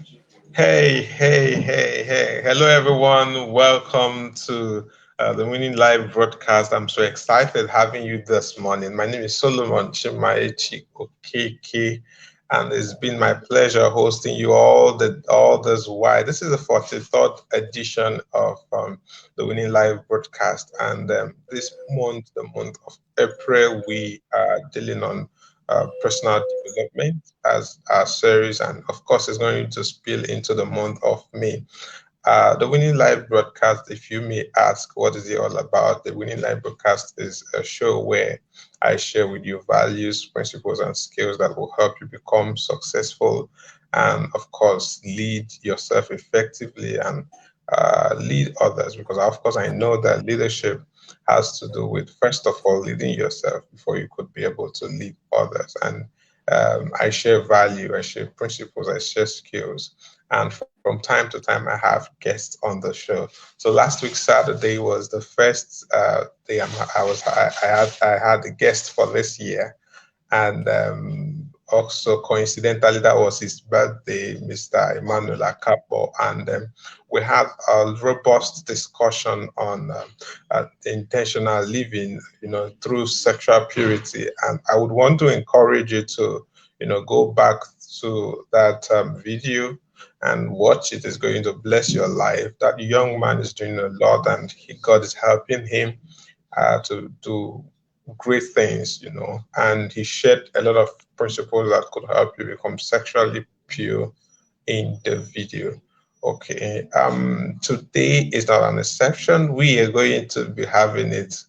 Hey, hey, hey, hey. Hello, everyone. Welcome to the Winning Live broadcast. I'm so excited having you this morning. My name is Solomon Chimaechi Okeke, and it's been my pleasure hosting you all this while. This is the 43rd edition of the Winning Live broadcast, and this month, the month of April, we are dealing on personal development as our series, and of course, it's going to spill into the month of May. The Winning Live broadcast, if you may ask, what is it all about? The Winning Live broadcast is a show where I share with you values, principles, and skills that will help you become successful and, of course, lead yourself effectively and lead others. Because, of course, I know that leadership has to do with, first of all, leading yourself before you could be able to lead others. And I share value, I share principles, I share skills. And from time to time, I have guests on the show. So last week, Saturday, was the first day I had a guest for this year, and also coincidentally that was his birthday, Mr. Emmanuel Agbo, and we had a robust discussion on intentional living, through sexual purity. And I would want to encourage you to, go back to that video and watch it. Is going to bless your life. That young man is doing a lot, and God is helping him to do great things, and he shared a lot of principles that could help you become sexually pure in the video. Okay, today is not an exception. We are going to be having it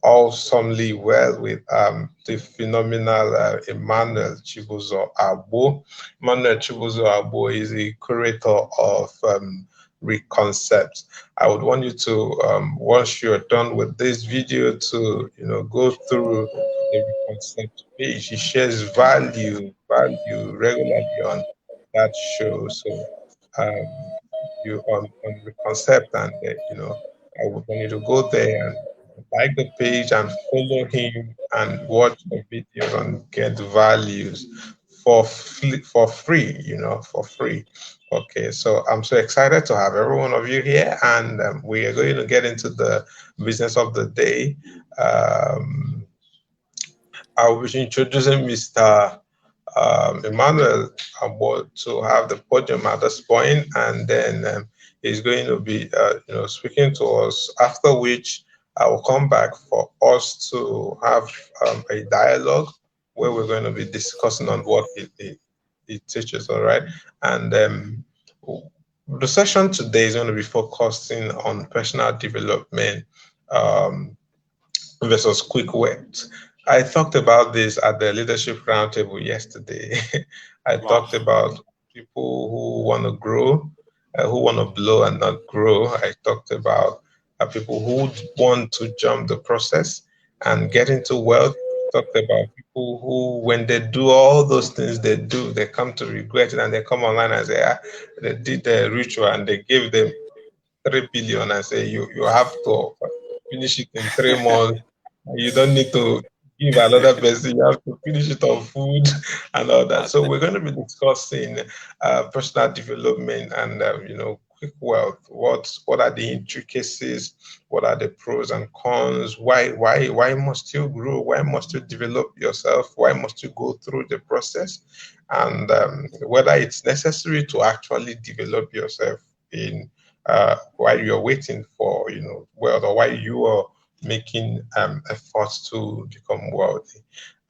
awesomely well with the phenomenal Emmanuel Chibuzo Agbo. Emmanuel Chibuzo Agbo is a curator of Reconcept. I would want you to, once you're done with this video, to go through the Reconcept page. He shares value regularly on that show. So um, you on Reconcept, and I would want you to go there and like the page and follow him and watch the videos and get values for free, for free. Okay, so I'm so excited to have every one of you here, and we are going to get into the business of the day. Um, I will be introducing Mr. Emmanuel about to have the podium at this point, and then he's going to be, speaking to us. After which, I will come back for us to have a dialogue where we're going to be discussing on what it teaches. All right, and the session today is going to be focusing on personal development. Um, versus quick wins. I talked about this at the leadership roundtable yesterday. I Wow. talked about people who want to grow, who want to blow and not grow. I talked about people who want to jump the process and get into wealth. Talked about people who, when they do all those things they do, they come to regret it and they come online and say, they did the ritual and they gave them 3 billion and say you have to finish it in 3 months. You don't need to give another person. You have to finish it on food and all that. I So tell we're going to be discussing personal development and quick wealth. What are the intricacies? What are the pros and cons? Why must you grow? Why must you develop yourself? Why must you go through the process? And whether it's necessary to actually develop yourself in while you're waiting for wealth, or while you are making efforts to become wealthy.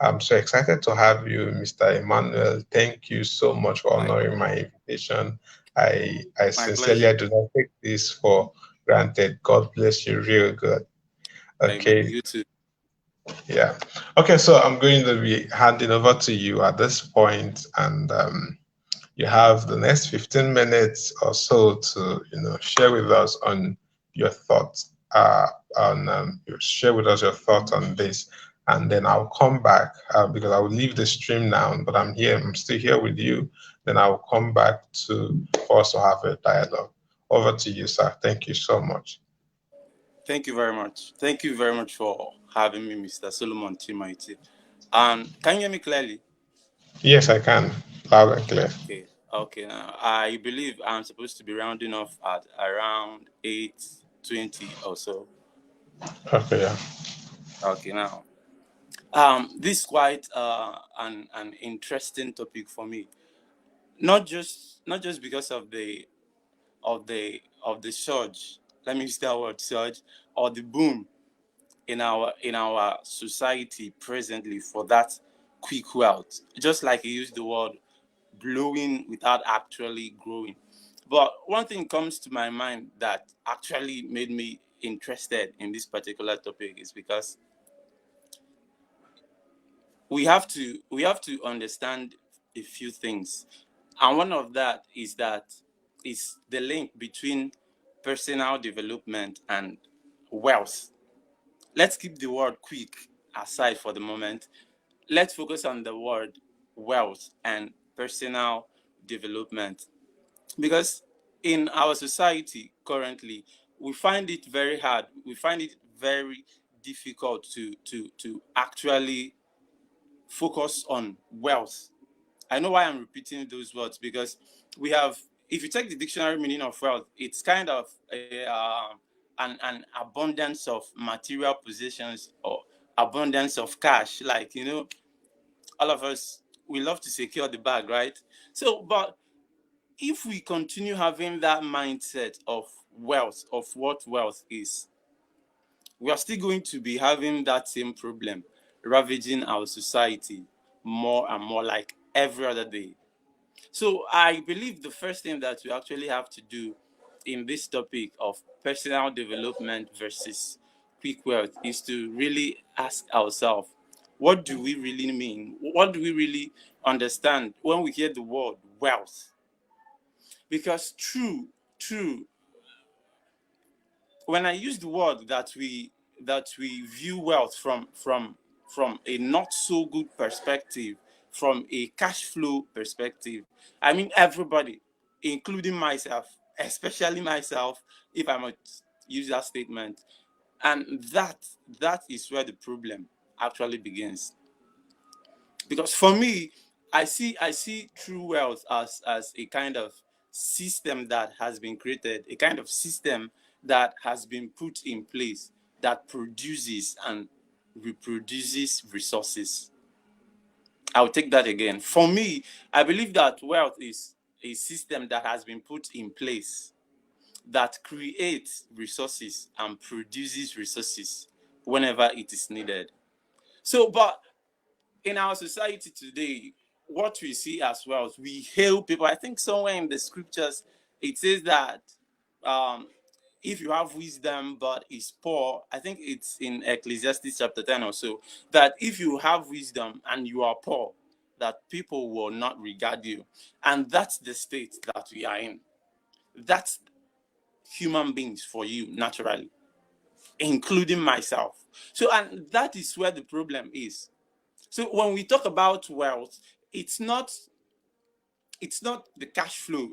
I'm so excited to have you, Mr. Emmanuel. Thank you so much for my honoring my invitation. I my sincerely, pleasure. I do not take this for granted. God bless you real good. Amen. Okay, You too. yeah. Okay, so I'm going to be handing over to you at this point, and you have the next 15 minutes or so to share with us on your thoughts on you share with us your thoughts on this, and then I'll come back because I will leave the stream now, but I'm still here with you. Then I'll come back to for us to have a dialogue. Over to you, sir. Thank you so much. Thank you very much. Thank you very much for having me, Mr. Solomon Chimaiti. And can you hear me clearly? Yes, I can, loud and clear. Okay. Okay, now I believe I'm supposed to be rounding off at around 8:20 or so. Okay, yeah. Okay, now this is quite an interesting topic for me. Not just because of the surge. Let me use that word, surge, or the boom in our society presently for that quick wealth. Just like you used the word blowing without actually growing. But one thing comes to my mind that actually made me interested in this particular topic is because we have to understand a few things, and one of that is the link between personal development and wealth. Let's keep the word quick aside for the moment. Let's focus on the word wealth and personal development, because in our society currently we find it very hard, we find it very difficult to actually focus on wealth. I know why I'm repeating those words, because we have, if you take the dictionary meaning of wealth, it's kind of an abundance of material possessions or abundance of cash. Like, all of us, we love to secure the bag, right? So, but if we continue having that mindset of wealth, of what wealth is, we are still going to be having that same problem ravaging our society more and more, like every other day. So I believe the first thing that we actually have to do in this topic of personal development versus quick wealth is to really ask ourselves, what do we really mean? What do we really understand when we hear the word wealth? Because true, when I use the word that we view wealth from a not so good perspective, from a cash flow perspective, I mean everybody, including myself, especially myself, if I might use that statement, and that is where the problem actually begins. Because for me, I see true wealth as a kind of system that has been created, a kind of system that has been put in place that produces and reproduces resources. I'll take that again. For me, I believe that wealth is a system that has been put in place that creates resources and produces resources whenever it is needed. So, but in our society today, what we see as well is we hail people. I think somewhere in the scriptures it says that um, if you have wisdom but is poor, I think it's in Ecclesiastes chapter 10 or so, that if you have wisdom and you are poor, that people will not regard you. And that's the state that we are in. That's human beings for you naturally, including myself. So, and that is where the problem is. So when we talk about wealth, it's not it's not the cash flow.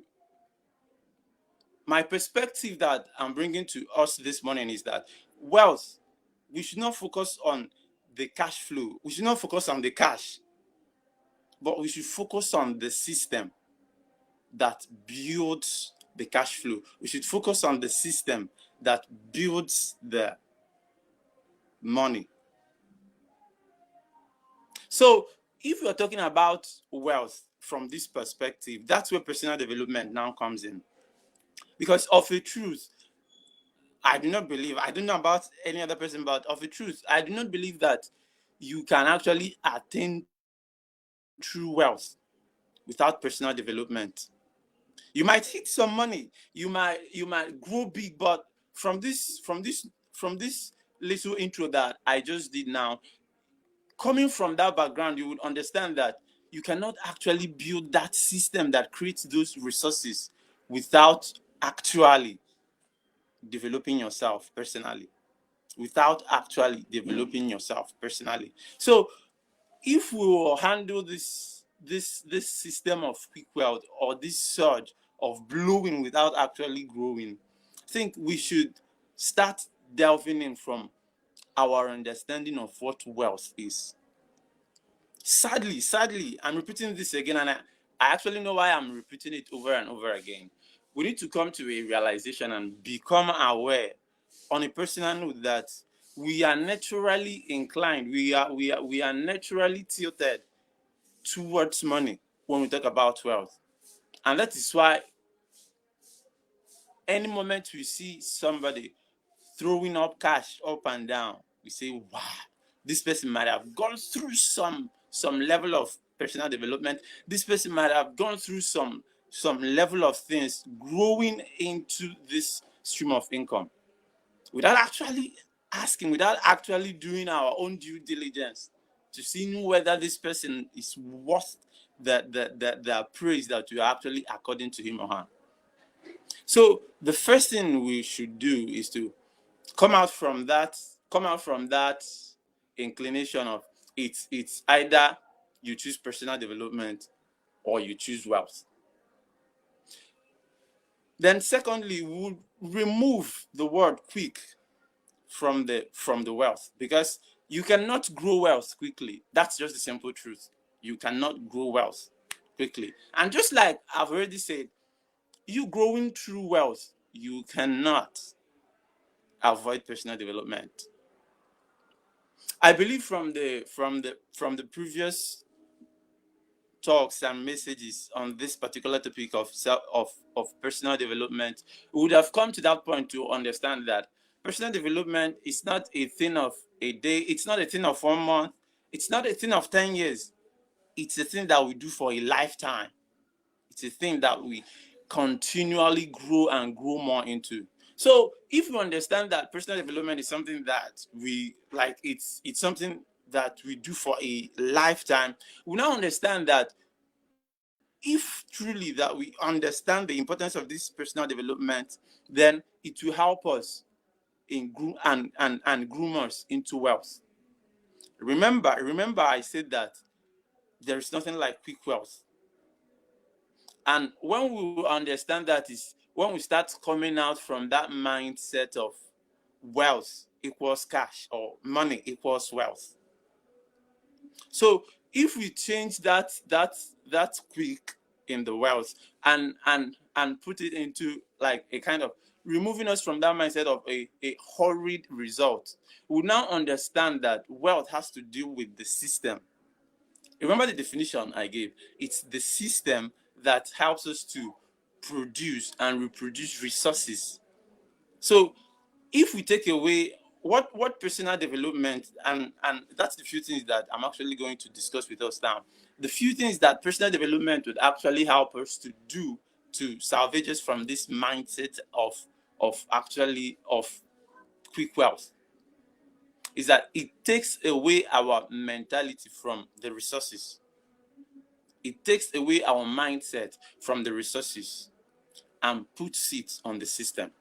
My perspective that I'm bringing to us this morning is that wealth, we should not focus on the cash flow. We should not focus on the cash, but we should focus on the system that builds the cash flow. We should focus on the system that builds the money. So if you're talking about wealth from this perspective, that's where personal development now comes in. Because of a truth, I do not believe, I don't know about any other person, but of a truth, I do not believe that you can actually attain true wealth without personal development. You might hit some money, you might grow big, but from this little intro that I just did now, coming from that background, you would understand that you cannot actually build that system that creates those resources without actually developing yourself personally. Without actually developing yourself personally. So if we will handle this system of quick wealth, or this surge of blowing without actually growing, I think we should start delving in from our understanding of what wealth is. Sadly, I'm repeating this again, and I actually know why I'm repeating it over and over again. We need to come to a realization and become aware on a personal note that we are naturally inclined, we are naturally tilted towards money when we talk about wealth. And that is why any moment we see somebody throwing up cash up and down, we say, wow, this person might have gone through some level of personal development. This person might have gone through some level of things growing into this stream of income without actually asking, without actually doing our own due diligence to see whether this person is worth the praise that we are actually according to him or her. So the first thing we should do is to come out from that come out from that inclination of it's either you choose personal development or you choose wealth. Then secondly, we'll remove the word quick from the wealth, because you cannot grow wealth quickly. That's just the simple truth. You cannot grow wealth quickly. And just like I've already said, you growing through wealth, you cannot avoid personal development. I believe from the previous talks and messages on this particular topic of personal development, we would have come to that point to understand that personal development is not a thing of a day, it's not a thing of 1 month, it's not a thing of 10 years, it's a thing that we do for a lifetime. It's a thing that we continually grow and grow more into. So if you understand that personal development is something that we like, it's something that we do for a lifetime, we now understand that if truly that we understand the importance of this personal development, then it will help us in and groom us into wealth. Remember I said that there is nothing like quick wealth. And when we understand that is when we start coming out from that mindset of wealth equals cash or money equals wealth. So if we change that quick in the wealth and put it into like a kind of removing us from that mindset of a hurried result, we now understand that wealth has to do with the system. Remember the definition I gave. It's the system that helps us to produce and reproduce resources. So if we take away what personal development, and that's the few things that I'm actually going to discuss with us now. The few things that personal development would actually help us to do to salvage us from this mindset of quick wealth is that it takes away our mentality from the resources. It takes away our mindset from the resources and puts it on the system.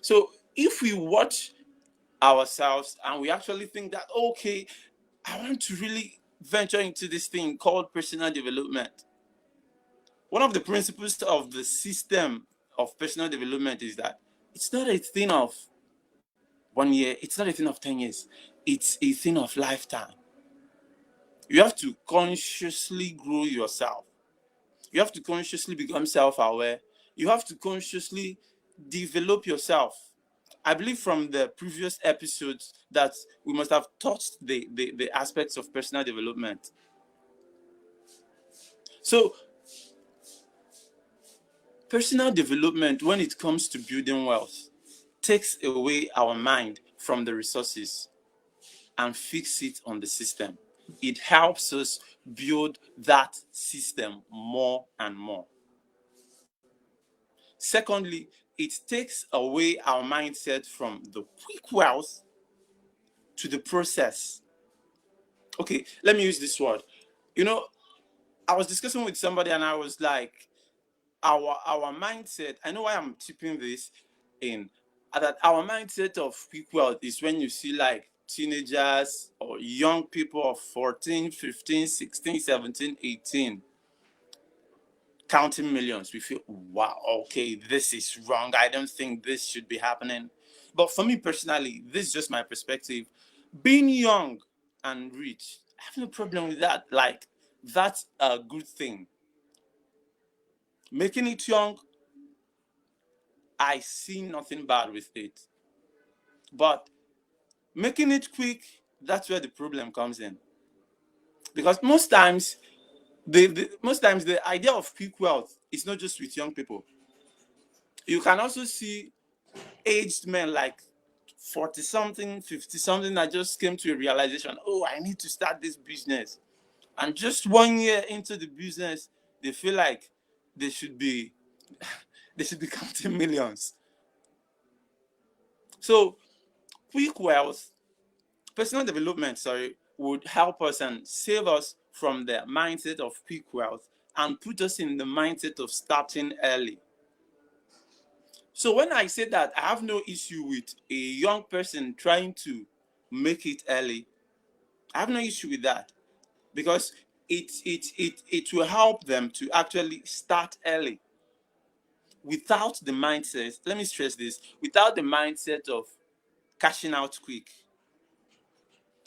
So if we watch ourselves and we actually think that, okay, I want to really venture into this thing called personal development. One of the principles of the system of personal development is that it's not a thing of 1 year, it's not a thing of 10 years, it's a thing of lifetime. You have to consciously grow yourself. You have to consciously become self-aware. You have to consciously develop yourself. I believe from the previous episodes that we must have touched the aspects of personal development. So, personal development, when it comes to building wealth, takes away our mind from the resources and fix it on the system. It helps us build that system more and more. Secondly, it takes away our mindset from the quick wealth to the process. Okay, let me use this word. You know, I was discussing with somebody and I was like, our mindset, I know why I'm tipping this in, that our mindset of quick wealth is when you see like teenagers or young people of 14, 15, 16, 17, 18 counting millions. We feel, wow, okay, this is wrong. I don't think this should be happening. But for me personally, this is just my perspective. Being young and rich, I have no problem with that. Like, That's a good thing. Making it young, I see nothing bad with it. But making it quick, that's where the problem comes in. Because most times, the idea of quick wealth is not just with young people. You can also see aged men like 40 something, 50 something that just came to a realization, oh, I need to start this business. And just 1 year into the business, they feel like they should be they should be counting millions. So quick wealth, personal development, would help us and save us from the mindset of quick wealth and put us in the mindset of starting early. So when I say that I have no issue with a young person trying to make it early, I have no issue with that, because it will help them to actually start early without the mindset, let me stress this, without the mindset of cashing out quick.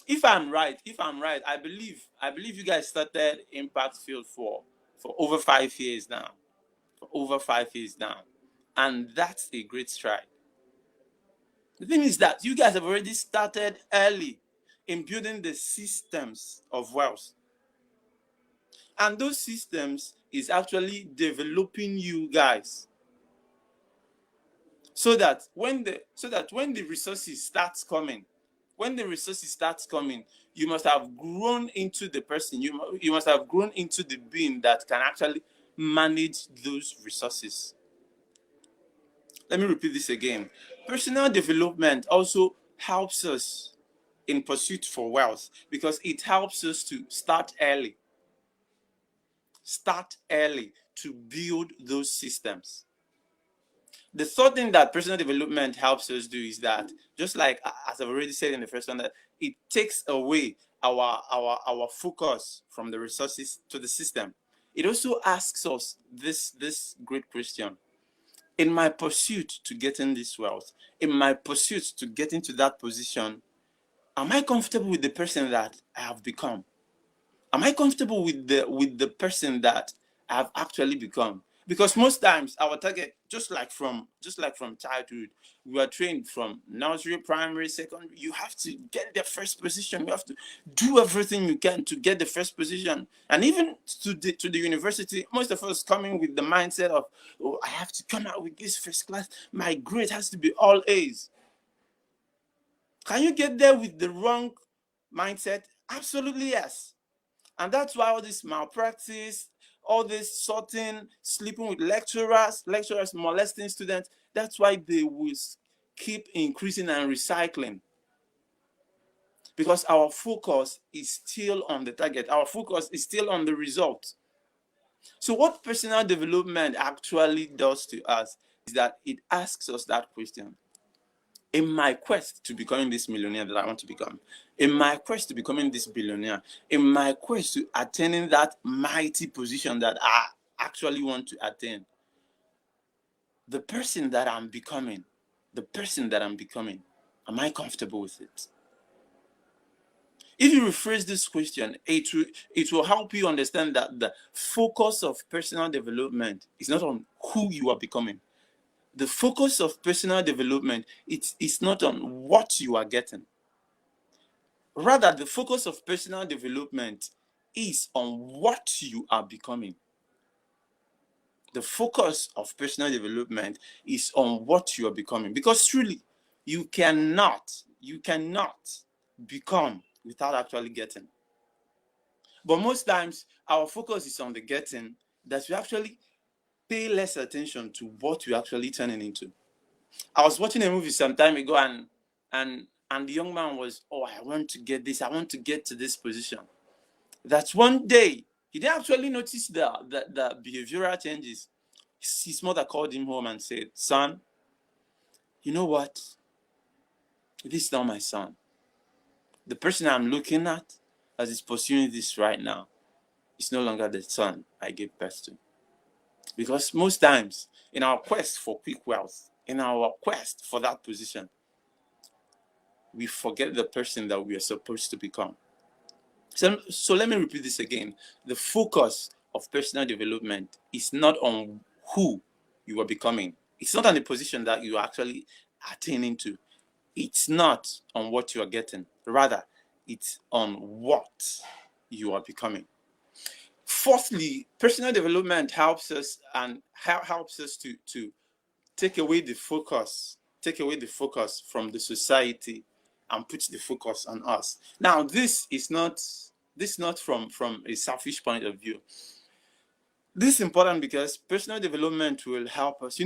If I'm right, I believe you guys started Impact Field for over 5 years now. For over 5 years now. And that's a great stride. The thing is that you guys have already started early in building the systems of wealth. And those systems is actually developing you guys so that when the resources starts coming, you must have grown into the person. You must have grown into the being that can actually manage those resources. Let me repeat this again. Personal development also helps us in pursuit for wealth because it helps us to start early to build those systems. The third thing that personal development helps us do is that, just like as I've already said in the first one, that it takes away our focus from the resources to the system. It also asks us this great question: in my pursuit to getting this wealth, in my pursuit to get into that position, am I comfortable with the person that I have become? Am I comfortable with the person that I've actually become? Because most times our target, just like from childhood, we are trained from nursery, primary, secondary. You have to get the first position. You have to do everything you can to get the first position. And even to the university, most of us coming with the mindset of, oh, I have to come out with this first class. My grade has to be all A's. Can you get there with the wrong mindset? Absolutely yes. And that's why all this malpractice, all this sorting, sleeping with lecturers molesting students, that's why they will keep increasing and recycling. Because our focus is still on the target. Our focus is still on the result. So what personal development actually does to us is that it asks us that question. In my quest to becoming this millionaire that I want to become, in my quest to becoming this billionaire, in my quest to attaining that mighty position that I actually want to attain, the person that I'm becoming, am I comfortable with it? If you rephrase this question, it will help you understand that the focus of personal development is not on who you are becoming. The focus of personal development, it's not on what you are getting. Rather, the focus of personal development is on what you are becoming. The focus of personal development is on what you are becoming. Because truly, you cannot become without actually getting. But most times, our focus is on the getting, that we actually pay less attention to what we're actually turning into. I was watching a movie some time ago, and the young man was, oh, I want to get this, I want to get to this position. That's one day he didn't actually notice the behavioral changes. His mother called him home and said, son, you know what? This is not my son. The person I'm looking at as is pursuing this right now is no longer the son I gave birth to. Because most times, in our quest for quick wealth, in our quest for that position, we forget the person that we are supposed to become. So let me repeat this again. The focus of personal development is not on who you are becoming. It's not on the position that you are actually attaining to. It's not on what you are getting. Rather, it's on what you are becoming. Fourthly, personal development helps us to take away the focus from the society and put the focus on us. Now, this is not from a selfish point of view. This is important because personal development will help us.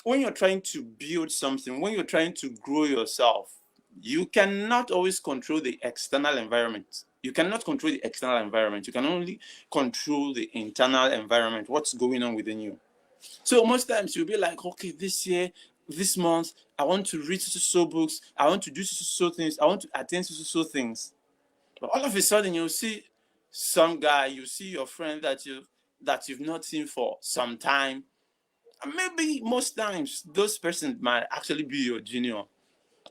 When you're trying to build something, when you're trying to grow yourself, you cannot always control the external environment. You cannot control the external environment. You can only control the internal environment, what's going on within you. So most times you'll be like, okay, this year, this month, I want to read so books, I want to do so things, I want to attend so things. But all of a sudden you'll see some guy, you see your friend that you've not seen for some time. And maybe most times those persons might actually be your junior.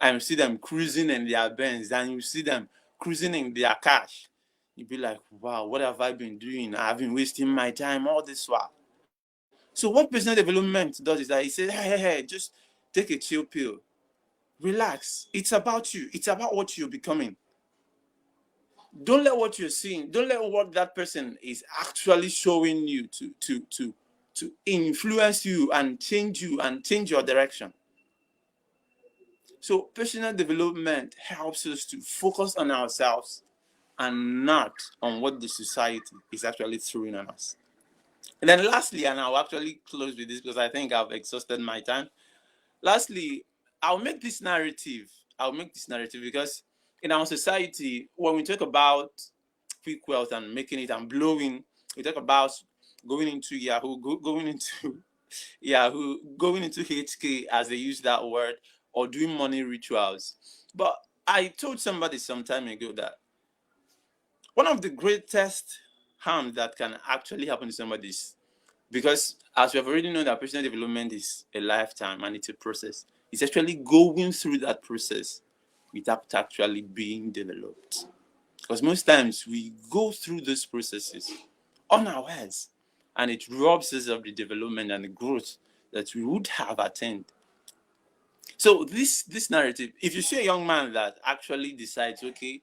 And you see them cruising in their Benz, and you see them cruising in their cash. You'll be like, wow, what have I been doing? I've been wasting my time all this while. So what personal development does is that it says, hey, just take a chill pill. Relax. It's about you. It's about what you're becoming. Don't let what you're seeing, don't let what that person is actually showing you to influence you and change your direction. So personal development helps us to focus on ourselves and not on what the society is actually throwing on us. And then lastly, and I'll actually close with this because I think I've exhausted my time. Lastly, I'll make this narrative. I'll make this narrative because in our society, when we talk about quick wealth and making it and blowing, we talk about going into Yahoo, going into Yahoo, going into HK as they use that word, or doing money rituals. But I told somebody some time ago that one of the greatest harm that can actually happen to somebody is because, as we have already known, that personal development is a lifetime and it's a process. It's actually going through that process without actually being developed. Because most times we go through those processes unawares, and it robs us of the development and the growth that we would have attained. So this narrative, if you see a young man that actually decides, okay,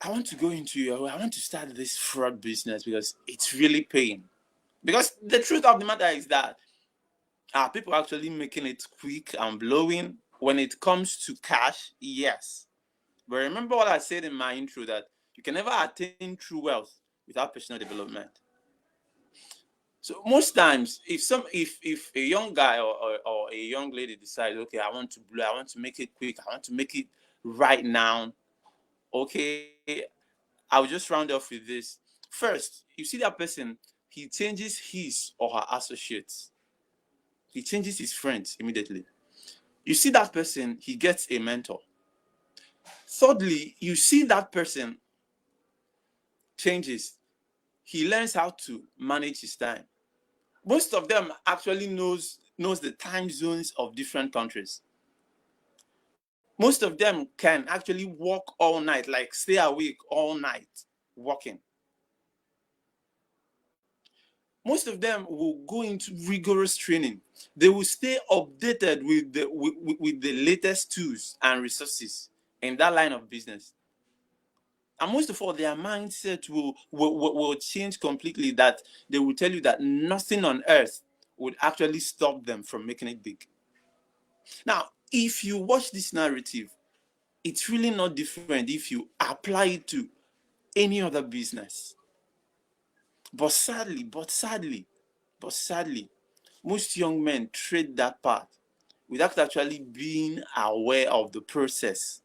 I want to go into I want to start this fraud business because it's really paying. Because the truth of the matter is that are people actually making it quick and blowing? When it comes to cash, yes. But remember what I said in my intro, that you can never attain true wealth without personal development. So most times, if a young guy or a young lady decides, okay, I want to blow, I want to make it quick, I want to make it right now, okay, I'll just round off with this. First, you see that person, he changes his or her associates. He changes his friends immediately. You see that person, he gets a mentor. Thirdly, you see that person changes. He learns how to manage his time. Most of them actually knows the time zones of different countries. Most of them can actually work all night, like stay awake all night working. Most of them will go into rigorous training. They will stay updated with the latest tools and resources in that line of business. And most of all, their mindset will change completely, that they will tell you that nothing on earth would actually stop them from making it big. Now, if you watch this narrative, it's really not different if you apply it to any other business. But sadly, most young men trade that path without actually being aware of the process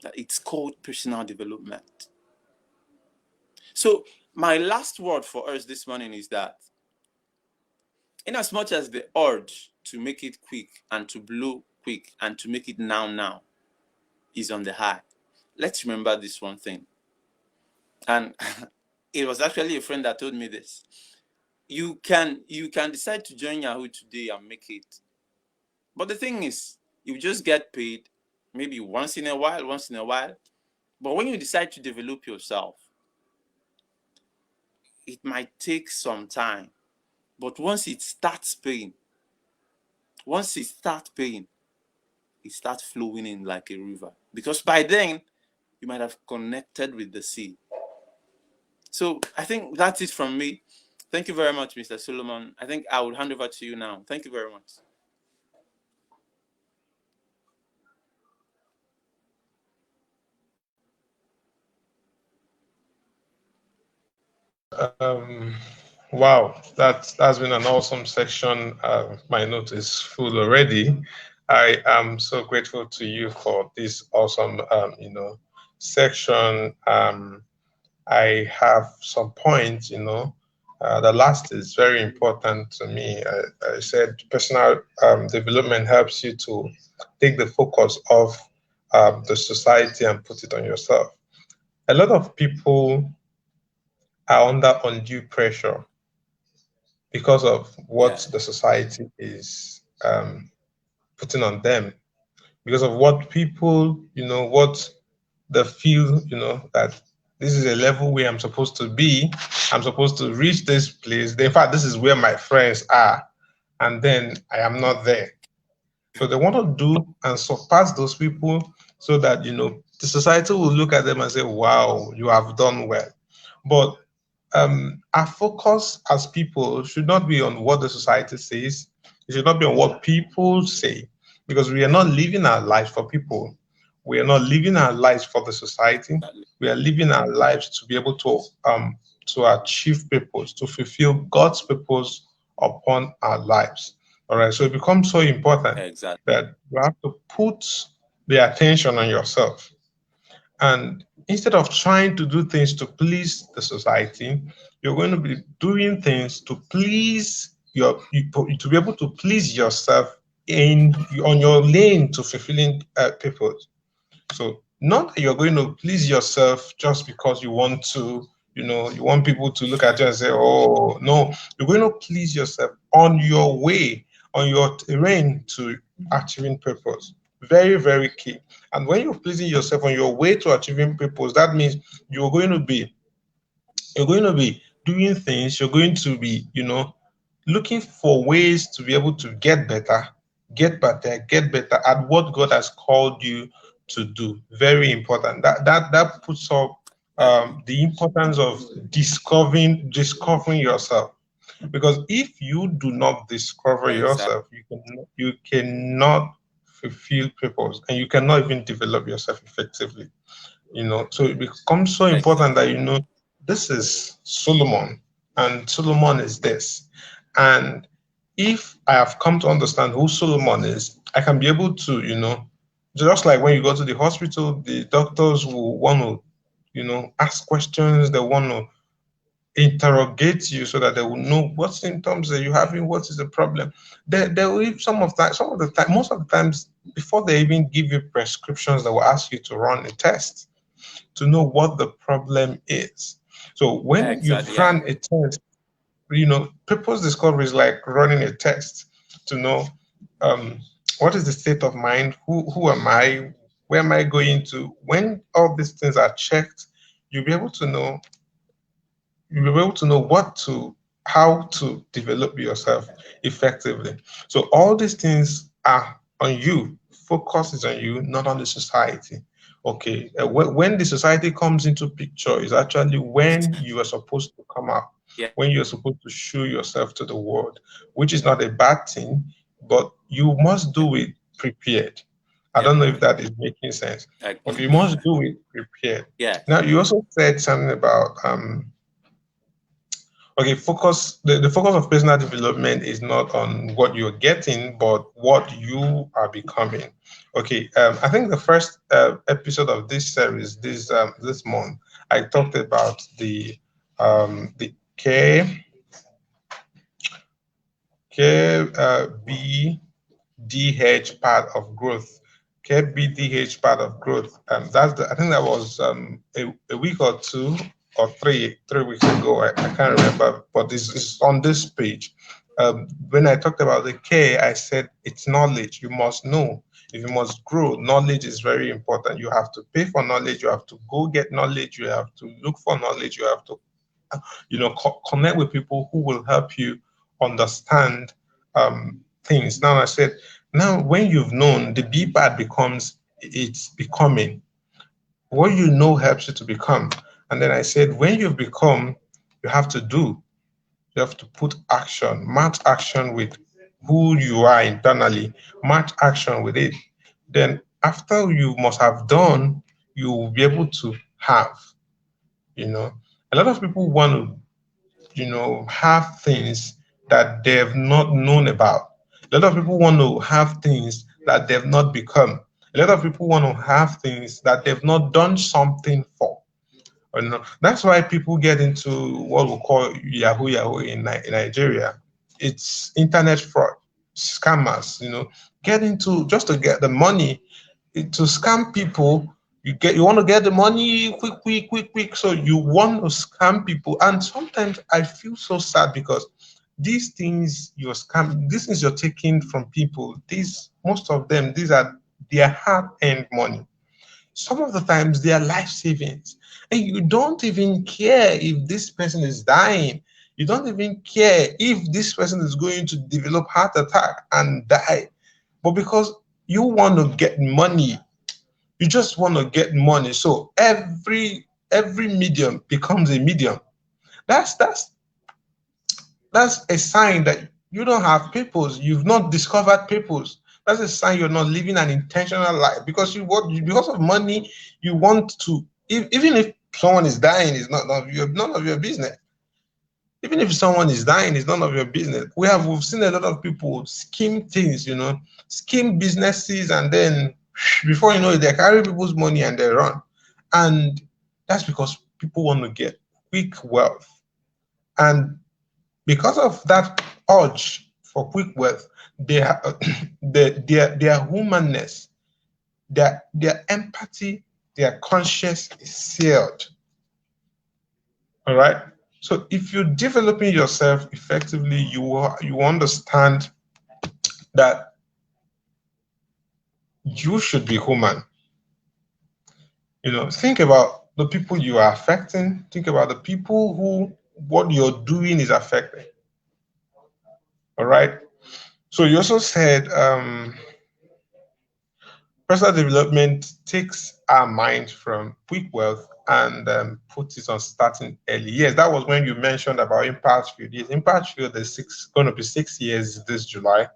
that it's called personal development. So my last word for us this morning is that in as much as the urge to make it quick and to blow quick and to make it now is on the high, let's remember this one thing. And it was actually a friend that told me this. You can decide to join Yahoo today and make it. But the thing is, you just get paid maybe once in a while, But when you decide to develop yourself, it might take some time. But once it starts paying, it starts flowing in like a river. Because by then, you might have connected with the sea. So I think that's it from me. Thank you very much, Mr. Solomon. I think I will hand over to you now. Thank you very much. Wow, that's been an awesome section. My note is full already. I am so grateful to you for this awesome, section. I have some points. The last is very important to me. I said personal development helps you to take the focus of the society and put it on yourself. A lot of people are under undue pressure because of Yeah, what the society is putting on them, because of what people, what they feel, that this is a level where I'm supposed to be. I'm supposed to reach this place. In fact, this is where my friends are, and then I am not there. So they want to do and surpass those people so that, the society will look at them and say, wow, you have done well. But our focus as people should not be on what the society says. It should not be on what people say, because we are not living our lives for people. We are not living our lives for the society. exactly. We are living our lives to be able to achieve purpose, to fulfill God's purpose upon our lives. All right. So it becomes so important Exactly. that you have to put the attention on yourself. And instead of trying to do things to please the society, you're going to be doing things to please to be able to please yourself in on your lane to fulfilling purpose. So not that you're going to please yourself just because you want to, you want people to look at you and say, oh, no, you're going to please yourself on your way, on your terrain to achieving purpose. Very, very key. And when you're pleasing yourself on your way to achieving purpose, that means you're going to be you're going to be doing things, you're going to be, looking for ways to be able to get better at what God has called you to do. Very important. That puts up the importance of discovering yourself. Because if you do not discover Exactly. yourself, you cannot fulfill purpose, and you cannot even develop yourself effectively. So it becomes so important that Exactly. this is Solomon, and Solomon is this. And if I have come to understand who Solomon is, I can be able to, just like when you go to the hospital, the doctors will want to, ask questions. They want to interrogate you so that they will know what symptoms are you having, what is the problem. They will some of the time, most of the times, before they even give you prescriptions, they will ask you to run a test to know what the problem is. So when you've Exactly. Yeah. run a test, purpose discovery is like running a test to know um, what is the state of mind, who am I, where am I going to. When all these things are checked, you'll be able to know you'll be able to know how to develop yourself effectively. So all these things are on you. Focus is on you, not on the society. Okay. When the society comes into picture is actually when you are supposed to come out, Yeah. when you're supposed to show yourself to the world, which is not a bad thing, but you must Yeah. do it prepared. I Yeah. don't know if that is making sense, Like, but you must do it prepared. yeah. Now, you also said something about okay, the focus of personal development is not on what you're getting, but what you are becoming. Okay, I think the first episode of this series this month, I talked about the KBDH part of growth. KBDH part of growth. I think that was a week or two or three weeks ago. I can't remember, but this is on this page. When I talked about the K, I said it's knowledge. You must know. If you must grow, knowledge is very important. You have to pay for knowledge. You have to go get knowledge. You have to look for knowledge. You have to, connect with people who will help you understand things. Now I said, now when you've known, the B part becomes it's becoming. What you know helps you to become. And then I said, when you've become, you have to do. You have to put action, match action with who you are internally, match action with it. Then after you must have done, you will be able to have, you know. A lot of people want to, have things that they've not known about. A lot of people want to have things that they've not become. A lot of people want to have things that they've not done something for. That's why people get into what we call Yahoo Yahoo in Nigeria. It's internet fraud, scammers, get into just to get the money, to scam people. You want to get the money quick, quick, quick, quick. So you want to scam people. And sometimes I feel so sad because these things you're taking from people, most of them, these are their hard-earned money. Some of the times they are life savings, and you don't even care if this person is dying. You don't even care if this person is going to develop heart attack and die. But because you want to get money, you just want to get money. So every medium becomes a medium. That's a sign that you don't have purpose. You've not discovered purpose. That's a sign you're not living an intentional life because because of money you want to. Even if someone is dying, it's none of your business. Even if someone is dying, it's none of your business. We've seen a lot of people scheme things, scheme businesses, and then before you know it, they carry people's money and they run. And that's because people want to get quick wealth. And because of that urge for quick wealth, their their humanness, their empathy, their conscience is sealed. All right. So if you're developing yourself effectively, you understand that you should be human. Think about the people you are affecting. Think about the people who what you're doing is affecting. All right. So you also said personal development takes our mind from quick wealth and puts it on starting early. Yes, that was when you mentioned about Impact Field. Yes, Impact Field is going to be 6 years this July.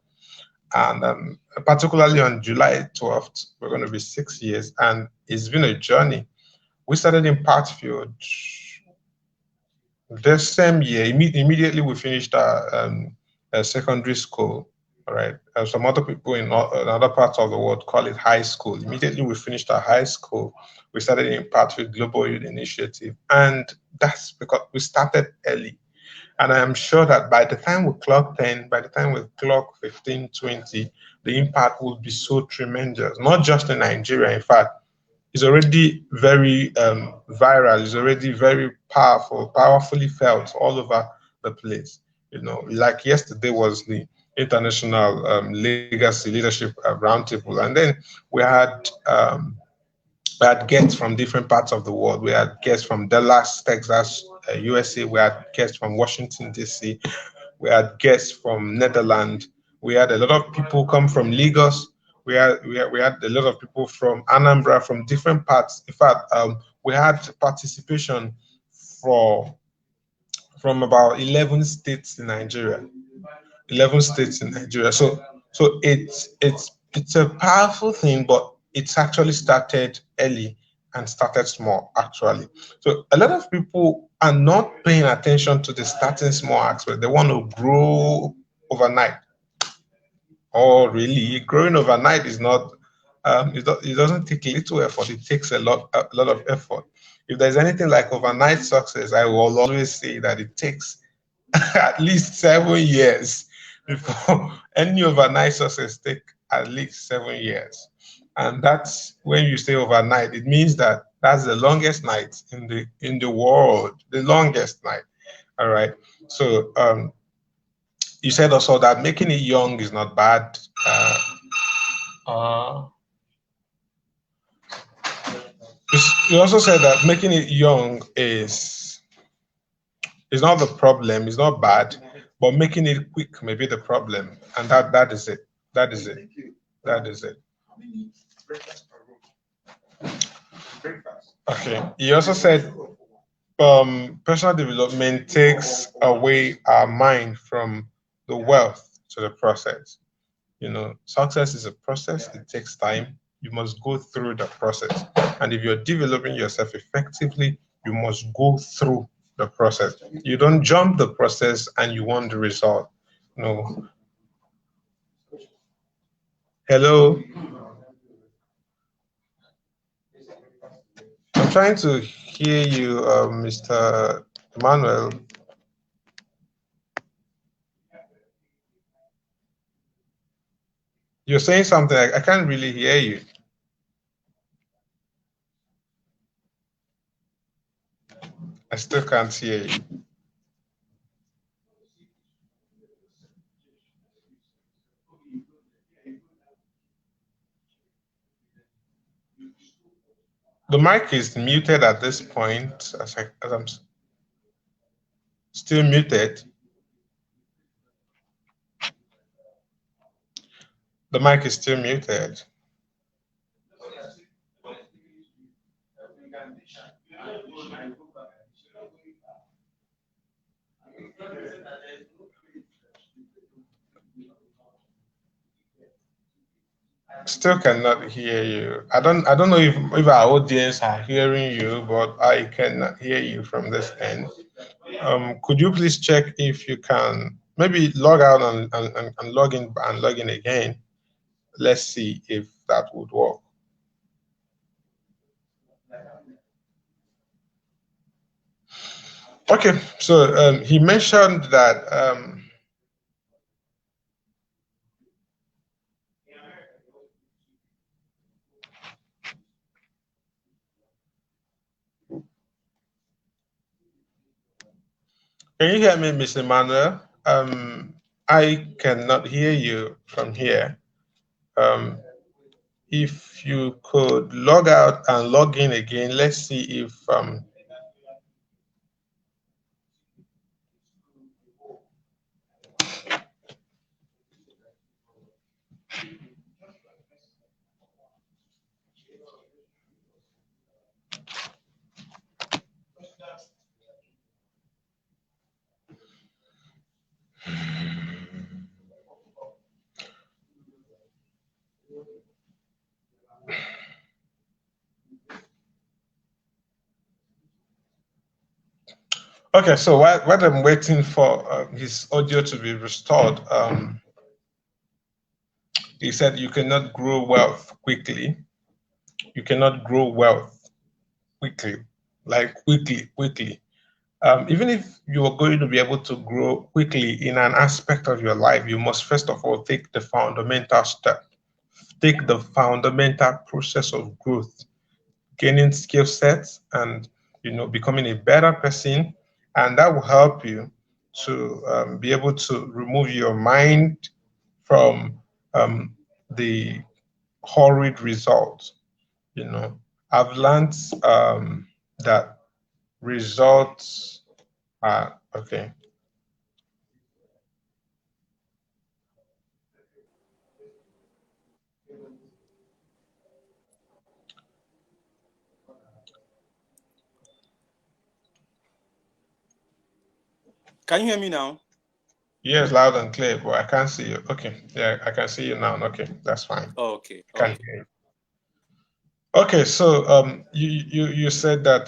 And particularly on July 12th, we're going to be 6 years. And it's been a journey. We started Impact Field this same year. Immediately we finished our secondary school. All right. Some other people in other parts of the world call it high school. Immediately we finished our high school, we started in part with Global Youth Initiative. And that's because we started early. And I am sure that by the time we clock 10, by the time we clock 15, 20, the impact will be so tremendous, not just in Nigeria. In fact, it's already very viral. It's already very powerfully felt all over the place. Like yesterday was the International Legacy Leadership Roundtable, and then we had we had guests from different parts of the world. We had guests from Dallas, Texas, USA. We had guests from Washington D.C. We had guests from Netherlands. We had a lot of people come from Lagos. We had a lot of people from Anambra, from different parts. In fact, we had participation from from about 11 states in Nigeria. 11 states in Nigeria. So it's a powerful thing, but it's actually started early and started small actually. So a lot of people are not paying attention to the starting small aspect. They want to grow overnight. Or really, growing overnight is not. It doesn't take little effort. It takes a lot of effort. If there's anything like overnight success, I will always say that it takes at least 7 years before any overnight success take at least 7 years. And that's when you say overnight, it means that that's the longest night in the world, the longest night. All right. So you said also that making it young is not bad. Uh, you also said that making it young is not the problem, it's not bad, but making it quick may be the problem. And that is it. That is it. That is it. Okay. You also said personal development takes away our mind from the wealth to the process. You know, success is a process, it takes time. You must go through the process. And if you're developing yourself effectively, you must go through the process. You don't jump the process and you want the result. No. Hello. I'm trying to hear you, Mr. Emmanuel. You're saying something, I can't really hear you. I still can't hear you. The mic is muted at this point, as I'm still muted. The mic is still muted. Still cannot hear you. I don't know if our audience are hearing you, but I cannot hear you from this end. Could you please check if you can maybe log out and log in again? Let's see if that would work. Okay, so he mentioned that can you hear me, Mr. Emmanuel? I cannot hear you from here. Um, if you could log out and log in again, let's see if okay, so while I'm waiting for his audio to be restored, he said you cannot grow wealth quickly. You cannot grow wealth quickly, like quickly. Even if you are going to be able to grow quickly in an aspect of your life, you must first of all take the fundamental step, take the fundamental process of growth, gaining skill sets and becoming a better person, and that will help you to be able to remove your mind from the horrid results. I've learned that results are okay. Can you hear me now? Yes, loud and clear, but I can't see you. Okay, yeah, I can see you now. Okay, that's fine. Okay. I can hear you. Okay, so you said that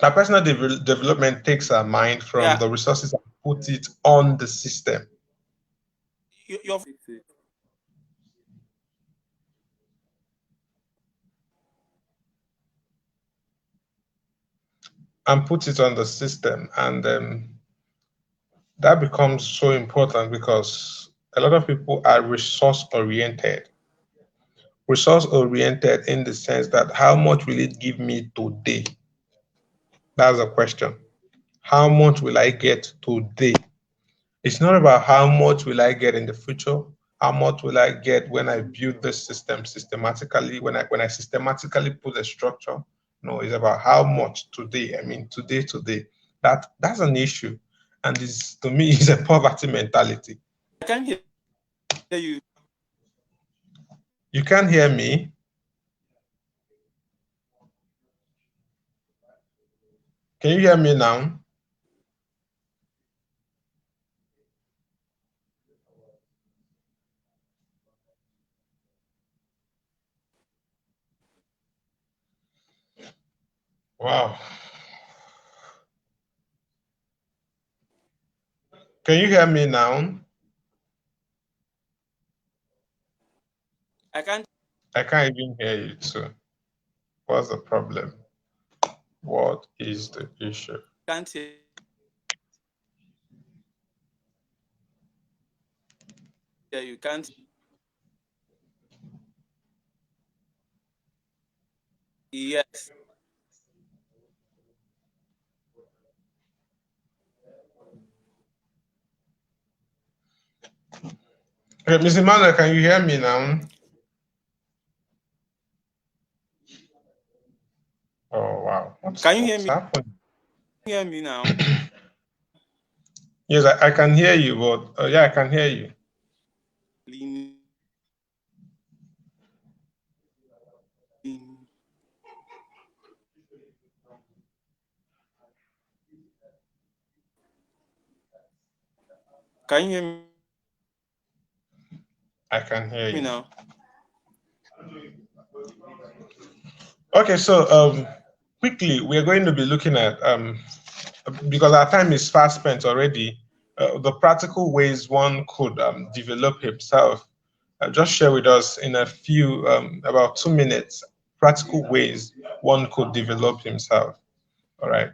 that personal development takes our mind from Yeah. the resources and put it on the system. You're And put it on the system, and that becomes so important because a lot of people are resource oriented in the sense that how much will it give me today? That's the question. How much will I get today? It's not about how much will I get in the future. How much will I get when I build this system systematically? When I systematically put a structure? No, it's about how much today. I mean, today. That's an issue, and this to me is a poverty mentality. I can't hear you. You can't hear me. Can you hear me now? Wow. Can you hear me now? I can't. I can't even hear you too. What's the problem? What is the issue? Can't hear you. Can't. Yes. Okay, Mr. Emmanuel, can you hear me now? Oh wow, Can you hear what's me? happening? Hear me now? Yes, I can hear you, but yeah, I can hear you. Leaning. Can you hear I can hear me you. now? Okay, so quickly, we are going to be looking at because our time is fast spent already. The practical ways one could develop himself. Just share with us in a few about 2 minutes practical ways one could develop himself. All right.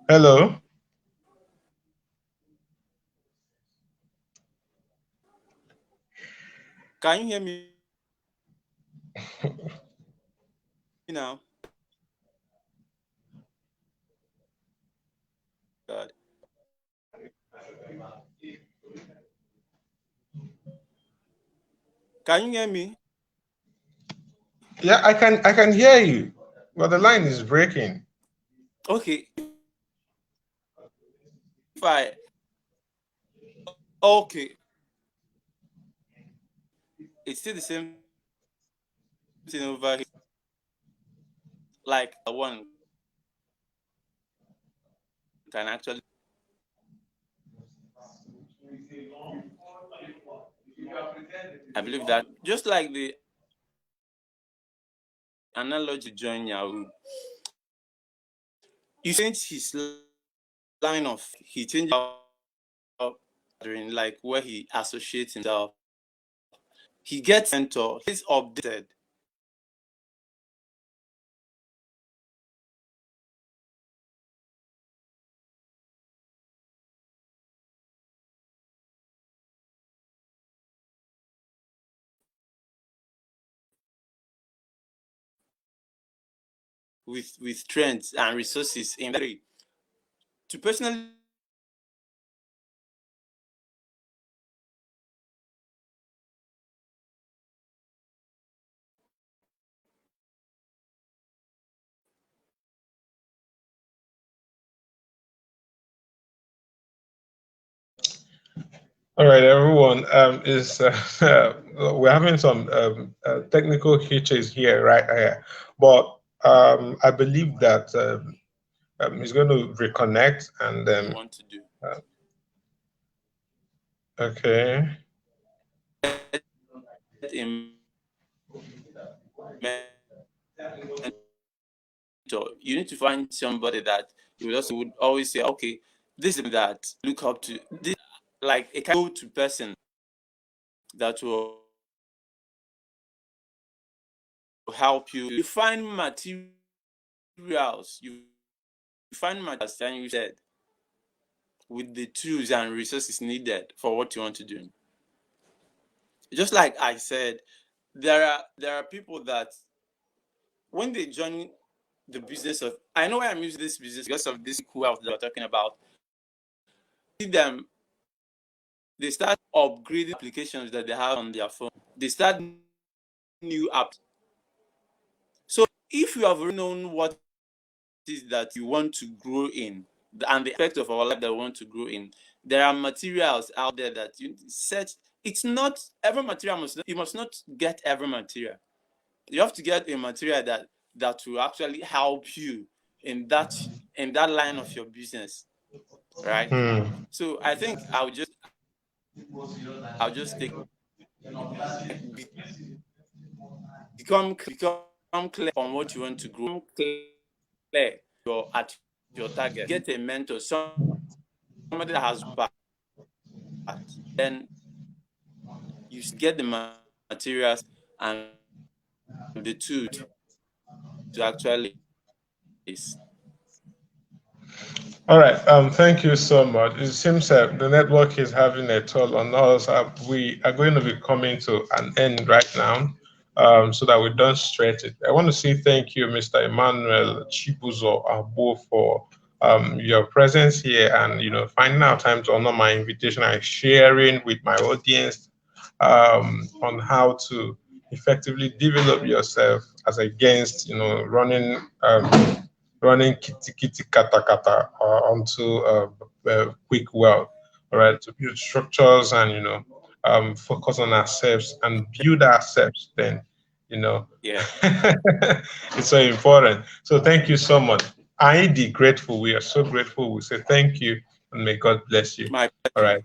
Hello. Can you hear me now? God. Can you hear me? Yeah, I can hear you, but the line is breaking. Okay. If I okay, it's still the same thing over here. Like one can actually. I believe that just like the analogy join Yahoo, you change his line of he changed up during like where he associates himself. He gets mentor. He's updated with strengths and resources in that way. To personally All right, everyone. Is we're having some technical hitches here, right here, but I believe that he's going to reconnect and want to do. uh, okay. Get a mentor. You need to find somebody that you would always say, okay, this is that look up to. This like a kind of go-to person that will help you. You find materials. You find materials, and you said with the tools and resources needed for what you want to do. Just like I said, there are people that when they join the business of, I know why I'm using this business because of this wealth that we're talking about. See them, they start upgrading applications that they have on their phone. They start new apps. So if you have already known what is that you want to grow in and the aspect of our life that we want to grow in, there are materials out there that you set. It's not every material you must not get every material. You have to get a material that will actually help you in that line of your business, right? Hmm. So I think I'll just take become clear on what you want to grow, clear at your target. Get a mentor, somebody that has part. Then you get the materials and the tool to actually is. All right. Thank you so much. It seems that the network is having a toll on us. We are going to be coming to an end right now, so that we don't stretch it. I want to say thank you, Mr. Emmanuel Chibuzo Agbo, for your presence here and finding out time to honor my invitation and sharing with my audience on how to effectively develop yourself as against running kitty kitty kata kata onto quick wealth. All right, to build structures and focus on ourselves and build ourselves. Then you know Yeah, it's so important. So thank you so much. I be grateful. We are so grateful. We say thank you and may God bless you. my All pleasure. right.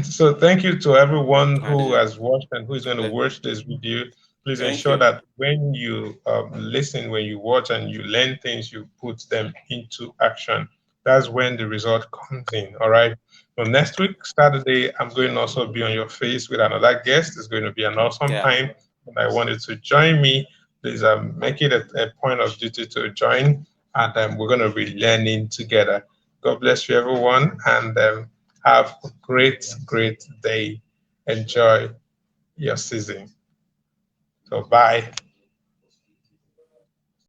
So thank you to everyone My who pleasure. has watched and who is going to watch this video. Please Thank ensure you. that when you listen, when you watch and you learn things, you put them into action. That's when the result comes in. All right. So next week, Saturday, I'm going to also be on your face with another guest. It's going to be an awesome Yeah, time. And I wanted to join me. Please make it a point of duty to join. And we're going to be learning together. God bless you, everyone. And have a great, great day. Enjoy your season. So, bye.